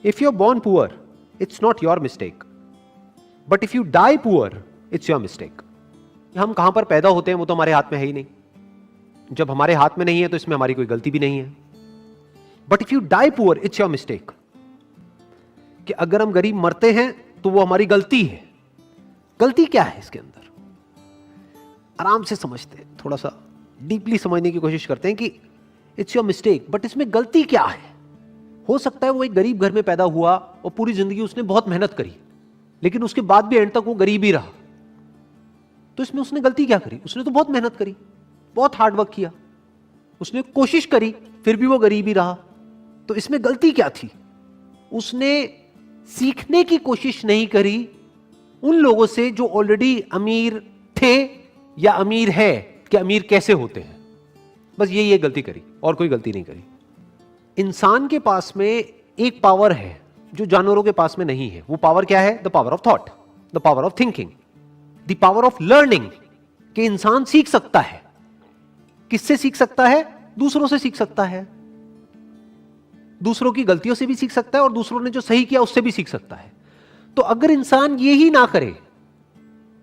If you are born poor, it's not your mistake, but if you die poor, it's your mistake. हम कहां पर पैदा होते हैं वो तो हमारे हाथ में है ही नहीं। जब हमारे हाथ में नहीं है तो इसमें हमारी कोई गलती भी नहीं है। But if you die poor, it's your mistake. कि अगर हम गरीब मरते हैं तो वो हमारी गलती है। गलती क्या है इसके अंदर? आराम से समझते हैं, थोड़ा सा डीपली समझने की कोशिश करते हैं कि इट्स योर मिस्टेक, बट इसमें गलती क्या है? हो सकता है वो एक गरीब घर में पैदा हुआ और पूरी जिंदगी उसने बहुत मेहनत करी, लेकिन उसके बाद भी एंड तक वो गरीब ही रहा। तो इसमें उसने गलती क्या करी? उसने तो बहुत मेहनत करी, बहुत हार्डवर्क किया, उसने कोशिश करी, फिर भी वो गरीब ही रहा। तो इसमें गलती क्या थी? उसने सीखने की कोशिश नहीं करी उन लोगों से जो ऑलरेडी अमीर थे या अमीर है, कि अमीर कैसे होते हैं। बस ये गलती करी और कोई गलती नहीं करी। इंसान के पास में एक पावर है जो जानवरों के पास में नहीं है। वो पावर क्या है? The power of thought, the power of thinking, the power of learning. कि इंसान सीख सकता है। किससे सीख सकता है? दूसरों से सीख सकता है। दूसरों की गलतियों से भी सीख सकता है और दूसरों ने जो सही किया उससे भी सीख सकता है। तो अगर इंसान ये ही ना करे,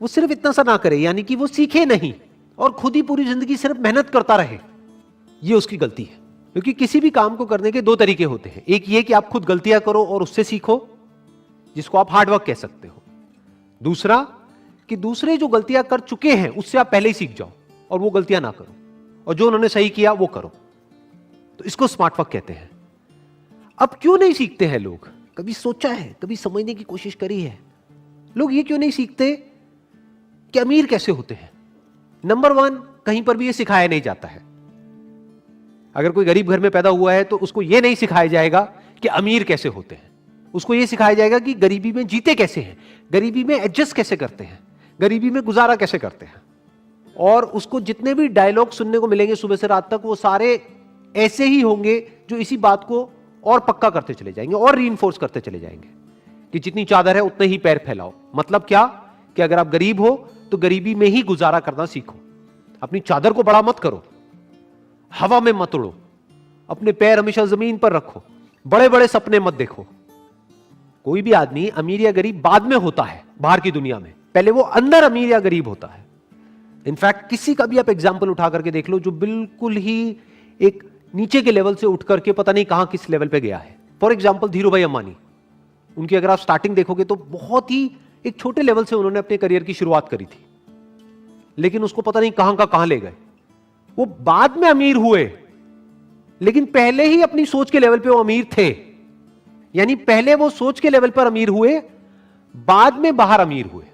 वो सिर्फ इतना सा ना करे, यानी कि वो सीखे नहीं और खुद ही पूरी जिंदगी सिर्फ मेहनत करता रहे, ये उसकी गलती है। क्योंकि किसी भी काम को करने के दो तरीके होते हैं। एक ये कि आप खुद गलतियां करो और उससे सीखो, जिसको आप हार्डवर्क कह सकते हो। दूसरा कि दूसरे जो गलतियां कर चुके हैं उससे आप पहले ही सीख जाओ और वो गलतियां ना करो, और जो उन्होंने सही किया वो करो। तो इसको स्मार्ट वर्क कहते हैं। अब क्यों नहीं सीखते हैं लोग? कभी सोचा है, कभी समझने की कोशिश करी है लोग ये क्यों नहीं सीखते कि अमीर कैसे होते हैं? नंबर 1, कहीं पर भी ये सिखाया नहीं जाता है। अगर कोई गरीब घर में पैदा हुआ है तो उसको यह नहीं सिखाया जाएगा कि अमीर कैसे होते हैं। उसको यह सिखाया जाएगा कि गरीबी में जीते कैसे हैं, गरीबी में एडजस्ट कैसे करते हैं, गरीबी में गुजारा कैसे करते हैं। और उसको जितने भी डायलॉग सुनने को मिलेंगे सुबह से रात तक, वो सारे ऐसे ही होंगे जो इसी बात को और पक्का करते चले जाएंगे और रीइंफोर्स करते चले जाएंगे कि जितनी चादर है उतने ही पैर फैलाओ। मतलब क्या? कि अगर आप गरीब हो तो गरीबी में ही गुजारा करना सीखो। अपनी चादर को बड़ा मत करो, हवा में मत उड़ो, अपने पैर हमेशा जमीन पर रखो, बड़े बड़े सपने मत देखो। कोई भी आदमी अमीर या गरीब बाद में होता है बाहर की दुनिया में, पहले वो अंदर अमीर या गरीब होता है। इनफैक्ट किसी का भी आप एग्जाम्पल उठा करके देख लो जो बिल्कुल ही एक नीचे के लेवल से उठ करके पता नहीं कहां किस लेवल पे गया है। फॉर एग्जाम्पल धीरूभाई अंबानी, उनकी अगर आप स्टार्टिंग देखोगे तो बहुत ही एक छोटे लेवल से उन्होंने अपने करियर की शुरुआत करी थी, लेकिन उसको पता नहीं कहां का कहां ले गए। वो बाद में अमीर हुए, लेकिन पहले ही अपनी सोच के लेवल पे वो अमीर थे। यानी पहले वो सोच के लेवल पर अमीर हुए, बाद में बाहर अमीर हुए।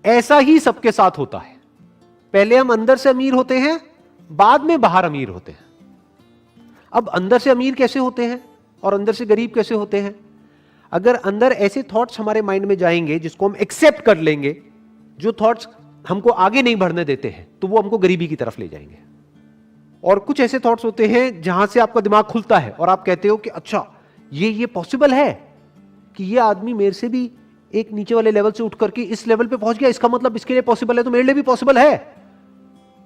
ऐसा ही सबके साथ होता है। पहले हम अंदर से अमीर होते हैं, बाद में बाहर अमीर होते हैं। अब अंदर से अमीर कैसे होते हैं और अंदर से गरीब कैसे होते हैं? अगर अंदर ऐसे थॉट्स हमारे माइंड में जाएंगे जिसको हम एक्सेप्ट कर लेंगे, जो थॉट्स हमको आगे नहीं बढ़ने देते हैं, तो वो हमको गरीबी की तरफ ले जाएंगे। और कुछ ऐसे थॉट्स होते हैं जहां से आपका दिमाग खुलता है और आप कहते हो कि अच्छा ये पॉसिबल है कि ये आदमी मेरे से भी एक नीचे वाले लेवल से उठ करके इस लेवल पे पहुंच गया, इसका मतलब इसके लिए पॉसिबल है तो मेरे लिए भी पॉसिबल है।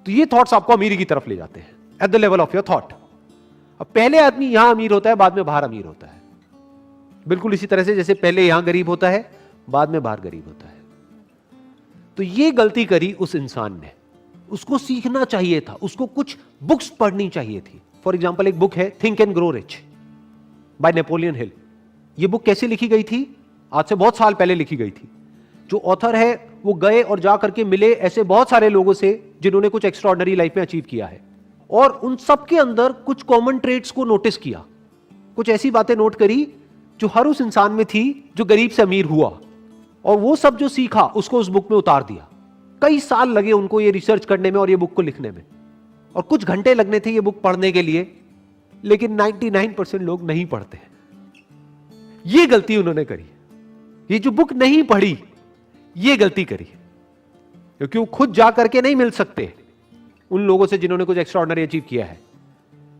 तो ये थॉट्स आपको अमीरी की तरफ ले जाते हैं at the level of your thought. अब पहले आदमी यहां अमीर होता है, बाद में बाहर अमीर होता है। बिल्कुल इसी तरह से जैसे पहले यहां गरीब होता है, बाद में बाहर गरीब होता है। तो ये गलती करी उस इंसान ने। उसको सीखना चाहिए था, उसको कुछ बुक्स पढ़नी चाहिए थी। फॉर एग्जाम्पल एक बुक है think and grow rich by Napoleon Hill. ये बुक कैसे लिखी गई थी? आज से बहुत साल पहले लिखी गई थी। जो ऑथर है वो गए और जा करके मिले ऐसे बहुत सारे लोगों से जिन्होंने कुछ एक्स्ट्राऑर्डिनरी लाइफ में अचीव किया है, और उन सबके अंदर कुछ कॉमन ट्रेड्स को नोटिस किया, कुछ ऐसी बातें नोट करी जो हर उस इंसान में थी जो गरीब से अमीर हुआ, और वो सब जो सीखा उसको उस बुक में उतार दिया। कई साल लगे उनको ये रिसर्च करने में और ये बुक को लिखने में, और कुछ घंटे लगने थे ये बुक पढ़ने के लिए, लेकिन 99% लोग नहीं पढ़ते हैं। ये गलती उन्होंने करी। ये जो बुक नहीं पढ़ी ये गलती करी, क्योंकि वो खुद जा करके नहीं मिल सकते उन लोगों से जिन्होंने कुछ एक्स्ट्राऑर्डिनरी अचीव किया है,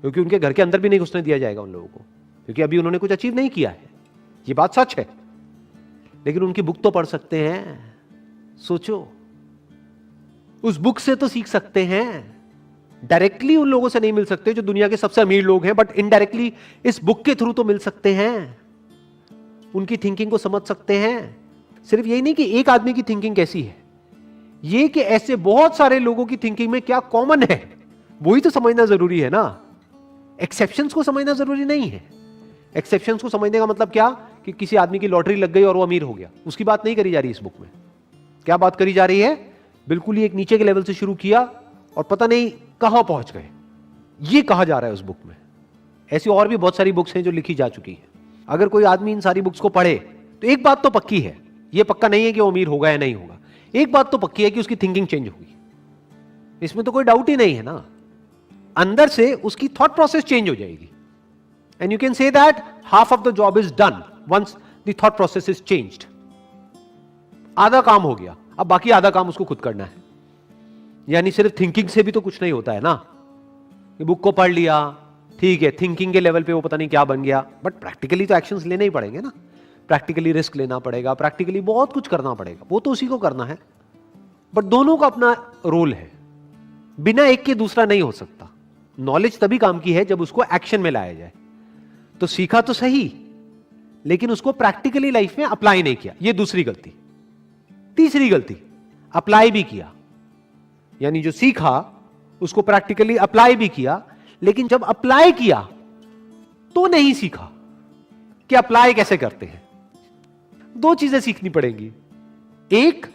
क्योंकि उनके घर के अंदर भी नहीं घुसने दिया जाएगा उन लोगों को, क्योंकि अभी उन्होंने कुछ अचीव नहीं किया है। ये बात सच है। लेकिन उनकी बुक तो पढ़ सकते हैं। सोचो, उस बुक से तो सीख सकते हैं। डायरेक्टली उन लोगों से नहीं मिल सकते जो दुनिया के सबसे अमीर लोग हैं, बट इनडायरेक्टली इस बुक के थ्रू तो मिल सकते हैं। उनकी थिंकिंग को समझ सकते हैं। सिर्फ यही नहीं कि एक आदमी की थिंकिंग कैसी है, ये कि ऐसे बहुत सारे लोगों की थिंकिंग में क्या कॉमन है, वही तो समझना जरूरी है ना। एक्सेप्शंस को समझना जरूरी नहीं है। एक्सेप्शंस को समझने का मतलब क्या कि किसी आदमी की लॉटरी लग गई और वो अमीर हो गया, उसकी बात नहीं करी जा रही इस बुक में। क्या बात करी जा रही है? बिल्कुल ही एक नीचे के लेवल से शुरू किया और पता नहीं कहां पहुंच गए, ये कहा जा रहा है उस बुक में। ऐसी और भी बहुत सारी बुक्स हैं जो लिखी जा चुकी है। अगर कोई आदमी इन सारी बुक्स को पढ़े तो एक बात तो पक्की है, यह पक्का नहीं है कि वो अमीर होगा या नहीं होगा, एक बात तो पक्की है कि उसकी थिंकिंग चेंज होगी, इसमें तो कोई डाउट ही नहीं है ना। अंदर से उसकी थॉट प्रोसेस चेंज हो जाएगी। And you can say that half of the job is done once the thought process is changed. आधा काम हो गया, अब बाकी आधा काम उसको खुद करना है। यानी सिर्फ थिंकिंग से भी तो कुछ नहीं होता है ना। ये बुक को पढ़ लिया, ठीक है, थिंकिंग के लेवल पे वो पता नहीं क्या बन गया, बट प्रैक्टिकली तो एक्शंस लेने ही पड़ेंगे ना। प्रैक्टिकली रिस्क लेना पड़ेगा, प्रैक्टिकली बहुत कुछ करना पड़ेगा, वो तो उसी को करना है। बट दोनों का अपना रोल है, बिना एक के दूसरा नहीं हो सकता। नॉलेज तभी काम की है जब उसको एक्शन में लाया जाए। तो सीखा तो सही, लेकिन उसको प्रैक्टिकली लाइफ में अप्लाई नहीं किया, ये दूसरी गलती। तीसरी गलती, अप्लाई भी किया, यानी जो सीखा उसको प्रैक्टिकली अप्लाई भी किया, लेकिन जब अप्लाई किया तो नहीं सीखा कि अप्लाई कैसे करते हैं। दो चीजें सीखनी पड़ेंगी। एक,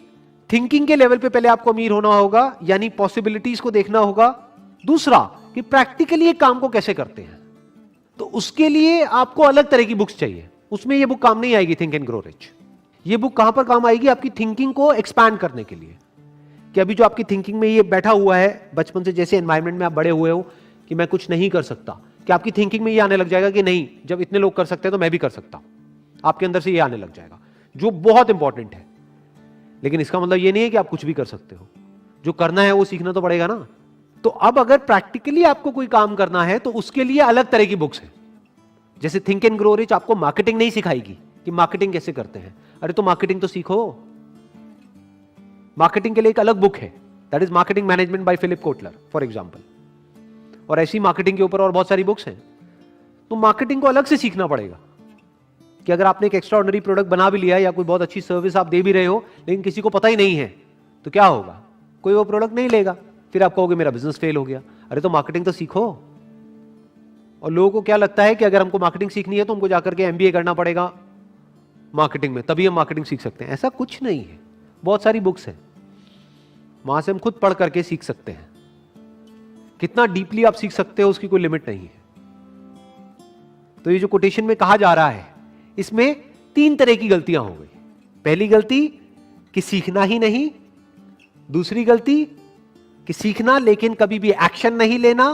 थिंकिंग के लेवल पे पहले आपको अमीर होना होगा, यानी पॉसिबिलिटीज को देखना होगा। दूसरा कि प्रैक्टिकली एक काम को कैसे करते हैं। तो उसके लिए आपको अलग तरह की बुक्स चाहिए। उसमें ये बुक काम नहीं आएगी, थिंक एंड ग्रो रिच। ये बुक कहां पर काम आएगी? आपकी थिंकिंग को एक्सपैंड करने के लिए। कि अभी जो आपकी थिंकिंग में ये बैठा हुआ है, बचपन से जैसे एनवायरनमेंट में आप बड़े हुए हो कि मैं कुछ नहीं कर सकता, कि आपकी थिंकिंग में ये आने लग जाएगा कि नहीं, जब इतने लोग कर सकते हैं तो मैं भी कर सकता हूं। आपके अंदर से ये आने लग जाएगा, जो बहुत इंपॉर्टेंट है। लेकिन इसका मतलब ये नहीं है कि आप कुछ भी कर सकते हो। जो करना है वो सीखना तो पड़ेगा ना। तो अब अगर प्रैक्टिकली आपको कोई काम करना है तो उसके लिए अलग तरह की बुक्स हैं। जैसे थिंक एंड ग्रो रिच आपको मार्केटिंग नहीं सिखाएगी कि मार्केटिंग कैसे करते हैं। अरे तो मार्केटिंग तो सीखो। मार्केटिंग के लिए एक अलग बुक है, that is marketing management by Philip Kotler for example. और ऐसी मार्केटिंग के ऊपर और बहुत सारी बुक्स हैं। तो मार्केटिंग को अलग से सीखना पड़ेगा कि अगर आपने एक एक्स्ट्रा ऑर्डिनरी प्रोडक्ट बना भी लिया या कोई बहुत अच्छी सर्विस आप दे भी रहे हो, लेकिन किसी को पता ही नहीं है, तो क्या होगा? कोई वो प्रोडक्ट नहीं लेगा, फिर आप कहोगे मेरा बिजनेस फेल हो गया। अरे तो मार्केटिंग तो सीखो। और लोगों को क्या लगता है कि अगर हमको मार्केटिंग सीखनी है तो हमको जाकर के एमबीए करना पड़ेगा मार्केटिंग में, तभी हम मार्केटिंग सीख सकते हैं। ऐसा कुछ नहीं है। बहुत सारी बुक्स हैं, वहां से हम खुद पढ़ करके सीख सकते हैं। कितना डीपली आप सीख सकते हो उसकी कोई लिमिट नहीं है। तो ये जो कोटेशन में कहा जा रहा है, इसमें 3 तरह की गलतियां हो गई। पहली गलती कि सीखना ही नहीं, दूसरी गलती कि सीखना लेकिन कभी भी एक्शन नहीं लेना,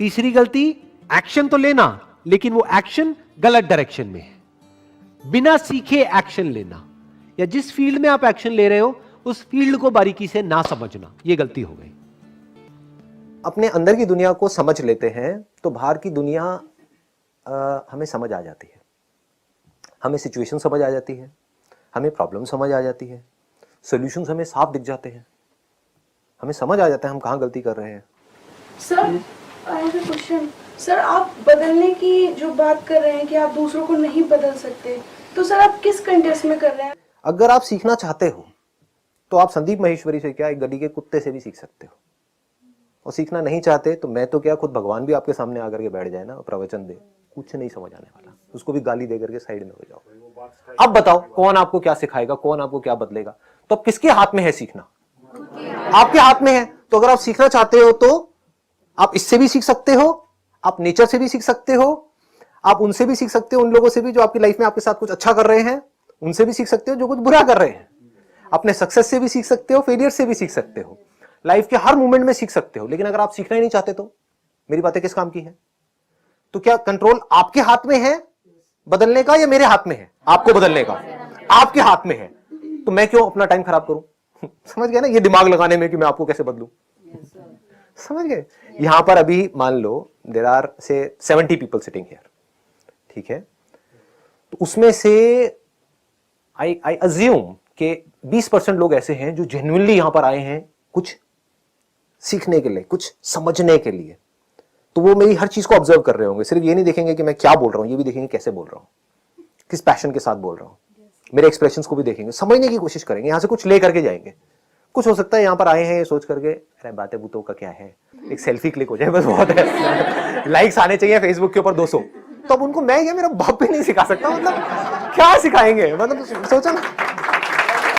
तीसरी गलती एक्शन तो लेना लेकिन वो एक्शन गलत डायरेक्शन में है, बिना सीखे एक्शन लेना, या जिस फील्ड में आप एक्शन ले रहे हो उस फील्ड को बारीकी से ना समझना, ये गलती हो गई। अपने अंदर की दुनिया को समझ लेते हैं तो बाहर की दुनिया हमें समझ आ जाती है। हमें सिचुएशन समझ आ जाती है, हमें प्रॉब्लम समझ आ जाती है, सॉल्यूशंस हमें साफ दिख जाते हैं, हमें समझ आ जाता है हम कहाँ गलती कर रहे हैं। Sir, I have a question. Sir, आप बदलने की जो बात कर रहे हैं कि आप दूसरों को नहीं बदल सकते, तो सर आप किस कंटेक्स्ट में कर रहे हैं? अगर आप सीखना चाहते हो तो आप संदीप महेश्वरी से क्या, एक गली के कुत्ते से भी सीख सकते हो। और सीखना नहीं चाहते तो मैं तो क्या, खुद भगवान भी आपके सामने आकर के बैठ जाए ना, प्रवचन दे, कुछ नहीं समझ आने वाला, उसको भी गाली दे करके साइड में हो जाओ। अब बताओ कौन आपको क्या सिखाएगा, कौन आपको क्या बदलेगा? तो अब किसके हाथ में है सीखना? आपके हाथ में है। तो अगर आप सीखना चाहते हो तो आप इससे भी सीख सकते हो, आप नेचर से भी सीख सकते हो, आप उनसे भी सीख सकते हो, उन लोगों से भी जो आपकी लाइफ में आपके साथ कुछ अच्छा कर रहे हैं, उनसे भी सीख सकते हो जो कुछ बुरा कर रहे हैं। अपने सक्सेस से भी सीख सकते हो, फेलियर से भी सीख सकते हो, लाइफ के हर मोमेंट में सीख सकते हो। लेकिन अगर आप सीखना ही नहीं चाहते तो मेरी बातें किस काम की है? तो क्या कंट्रोल आपके हाथ में है बदलने का या मेरे हाथ में है आपको बदलने का? आपके हाथ में है। तो मैं क्यों अपना टाइम खराब करूं? समझ गए ना, ये दिमाग लगाने में कि मैं आपको कैसे बदलूं। समझ गए? यहां पर अभी मान लो देयर आर से 70 पीपल सिटिंग हियर, ठीक है? तो उसमें से आई अज्यूम कि 20% लोग ऐसे हैं जो जेन्युइनली यहां पर आए हैं कुछ सीखने के लिए, कुछ समझने के लिए। तो वो मेरी हर चीज को ऑब्जर्व कर रहे होंगे, सिर्फ ये नहीं देखेंगे कि मैं क्या बोल रहा हूं, ये भी देखेंगे कैसे बोल रहा हूं, किस पैशन के साथ बोल रहा हूँ, मेरे एक्सप्रेशंस को भी देखेंगे, समझने की कोशिश करेंगे, यहाँ से कुछ ले करके जाएंगे। कुछ हो सकता है यहाँ पर आए हैं ये सोच करके अरे बातें बूतों का क्या है, एक सेल्फी क्लिक हो जाए बस बहुत है, लाइक्स आने चाहिए फेसबुक के ऊपर 200, तो अब उनको मैं क्या मेरा बाप भी नहीं सिखा सकता, मतलब क्या सिखाएंगे, मतलब सोचो ना।